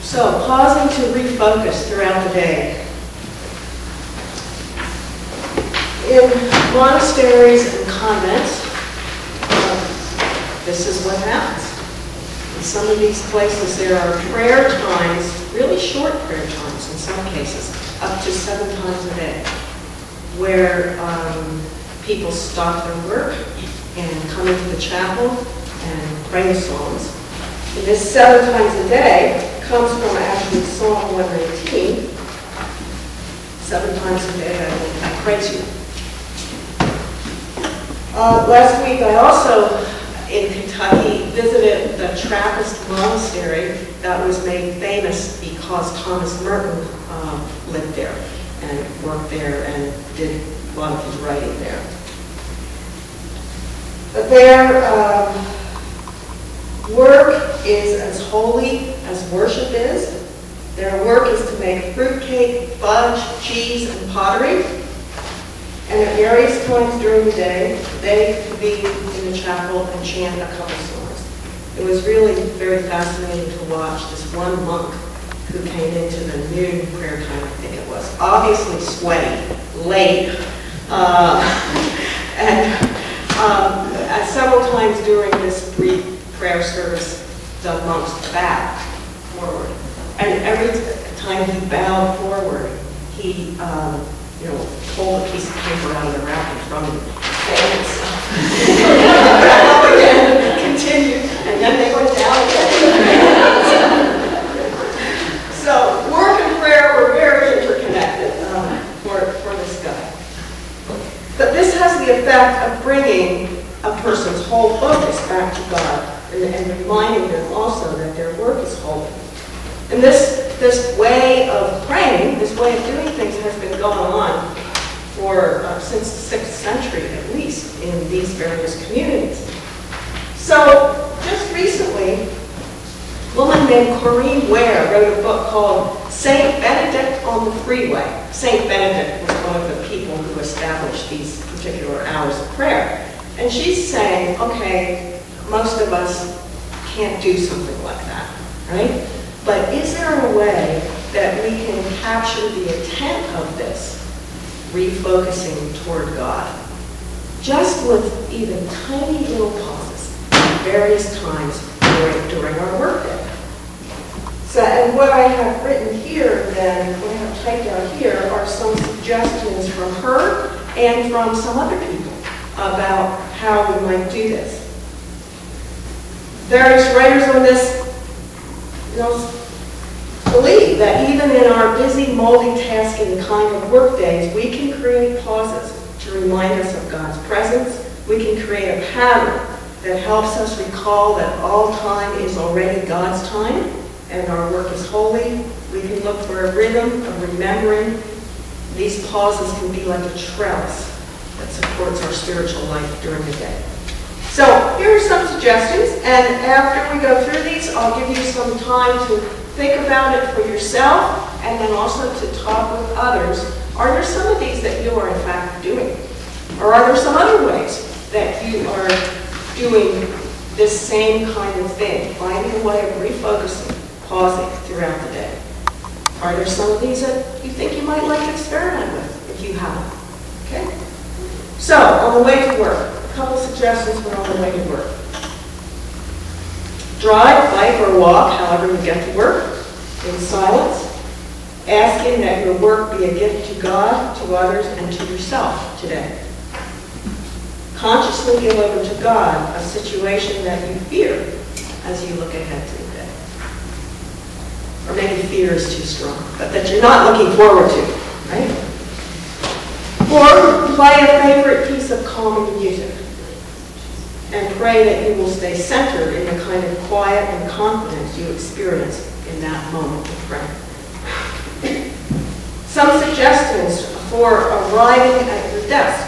So, pausing to refocus throughout the day. In monasteries and convents, this is what happens. In some of these places, there are prayer times, really short prayer times in some cases, up to 7 times a day, where people stop their work and come into the chapel and pray the Psalms. And this 7 times a day comes from actually Psalm 119. 7 times a day I praise you. Last week I also, in Kentucky, visited the Trappist monastery that was made famous because Thomas Merton lived there and worked there and did a lot of his writing there. But their work is as holy as worship is. Their work is to make fruitcake, fudge, cheese, and pottery. And at various times during the day, they could be in the chapel and chant a couple songs. It was really very fascinating to watch this one monk who came into the noon prayer time, I think it was, obviously sweaty, late, and several times during this brief prayer service, the monks bowed forward. And every time he bowed forward, he pulled a piece of paper out of the wrapping from him. Bow again, continued, and then they went down again. So work and prayer were very interconnected for this guy. But this has the effect of bringing a person's whole focus back to God and reminding them also that their work is holy. And this way of praying, this way of doing things has been going on for since the 6th century at least in these various communities. So just recently, a woman named Corinne Ware wrote a book called Saint Benedict on the Freeway. Saint Benedict was one of the people who established these particular hours of prayer. And she's saying, okay, most of us can't do something like that, right? But is there a way that we can capture the intent of this, refocusing toward God, just with even tiny little pauses at various times during our workday? So, and what I have written here, then, what I have typed out here, are some suggestions from her and from some other people about how we might do this. Various writers on this, believe that even in our busy, multitasking kind of work days, we can create pauses to remind us of God's presence. We can create a pattern that helps us recall that all time is already God's time and our work is holy. We can look for a rhythm of remembering. These pauses can be like a trellis that supports our spiritual life during the day. So here are some suggestions, and after we go through these, I'll give you some time to think about it for yourself, and then also to talk with others. Are there some of these that you are in fact doing? Or are there some other ways that you are doing this same kind of thing, finding a way of refocusing, pausing throughout the day? Are there some of these that you think you might like to experiment with if you haven't? Okay? So, on the way to work, a couple suggestions for on the way to work. Drive, bike, or walk, however you get to work, in silence, asking that your work be a gift to God, to others, and to yourself today. Consciously give over to God a situation that you fear as you look ahead to the day. Or maybe fear is too strong, but that you're not looking forward to, right? Or play a favorite piece of calming music and pray that you will stay centered in the kind of quiet and confidence you experience in that moment of prayer. Some suggestions for arriving at your desk.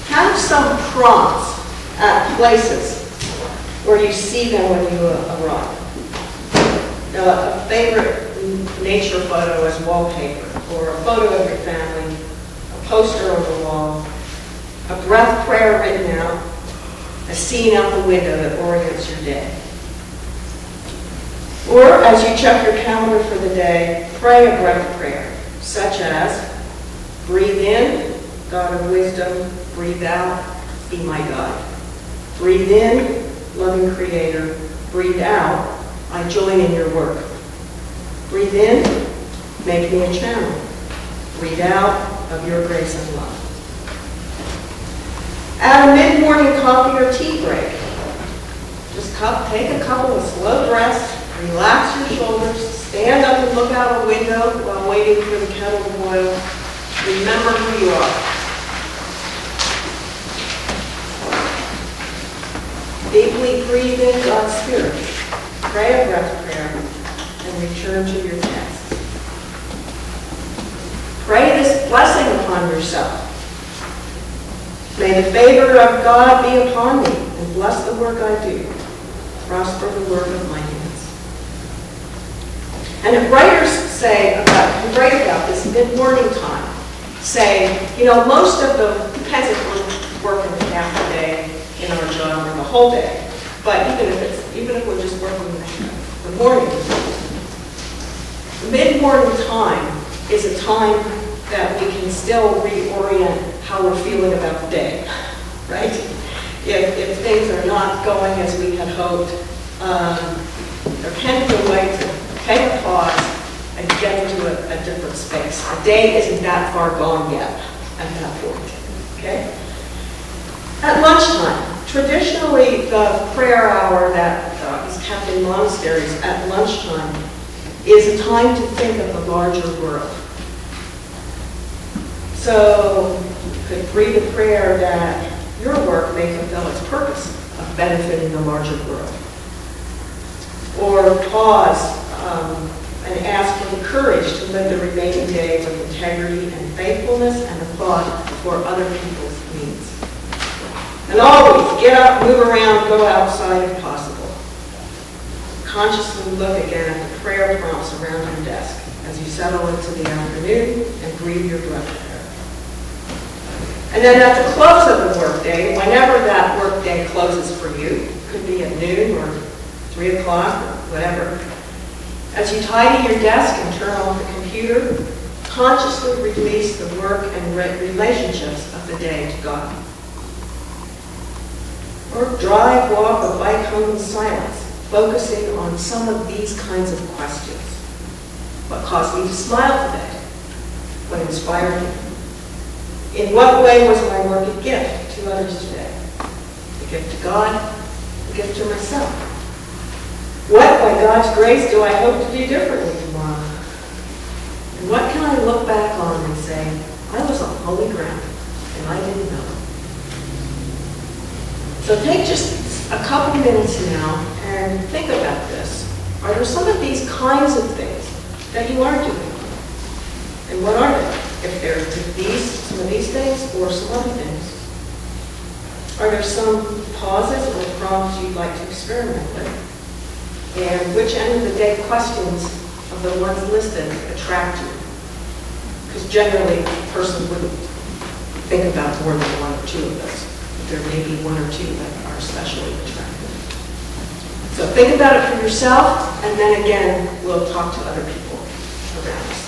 Have some prompts at places where you see them when you arrive. A favorite nature photo as wallpaper, or a photo of your family, a poster on the wall, a breath prayer written out, a scene out the window that orients your day. Or as you check your calendar for the day, pray a breath of prayer, such as, breathe in, God of wisdom, breathe out, be my God. Breathe in, loving Creator, breathe out, I join in your work. Breathe in, make me a channel. Breathe out of your grace and love. At a mid-morning coffee or tea break, just take a couple of slow breaths, relax your shoulders, stand up and look out a window while waiting for the kettle to boil. Remember who you are. Deeply breathe in God's Spirit. Pray a breath of prayer and return to your text. Pray this blessing upon yourself. May the favor of God be upon me and bless the work I do. Prosper the work of my hands. And if writers who write about this mid-morning time, say, most of the, depends if we're working half the day in our job or the whole day, but even if we're just working the morning, the mid-morning time is a time that we can still reorient how we're feeling about the day, right? If things are not going as we had hoped, there can be a way to take a pause and get into a different space. A day isn't that far gone yet at that point, okay? At lunchtime, traditionally the prayer hour that is kept in monasteries at lunchtime is a time to think of the larger world. So you could breathe a prayer that your work may fulfill its purpose of benefiting the larger world. Or pause and ask for the courage to live the remaining day with integrity and faithfulness and a thought for other people's needs. And always get up, move around, go outside if possible. Consciously look again at the prayer prompts around your desk as you settle into the afternoon and breathe your breath of prayer. And then at the close of the workday, whenever that workday closes for you, it could be at noon or 3 o'clock or whatever, as you tidy your desk and turn off the computer, consciously release the work and relationships of the day to God. Or drive, walk, or bike home in silence, focusing on some of these kinds of questions. What caused me to smile today? What inspired me? In what way was my work a gift to others today? A gift to God, a gift to myself. What, by God's grace, do I hope to do differently tomorrow? And what can I look back on and say, I was on holy ground, and I didn't know. So take just a couple minutes now and think about this. Are there some of these kinds of things that you are doing? And what are they? If they're some of these things or some other things. Are there some pauses or prompts you'd like to experiment with? And which end of the day questions of the ones listed attract you? Because generally, a person wouldn't think about more than 1 or 2 of those. But there may be 1 or 2 that are especially attractive. So think about it for yourself, and then again, we'll talk to other people around us.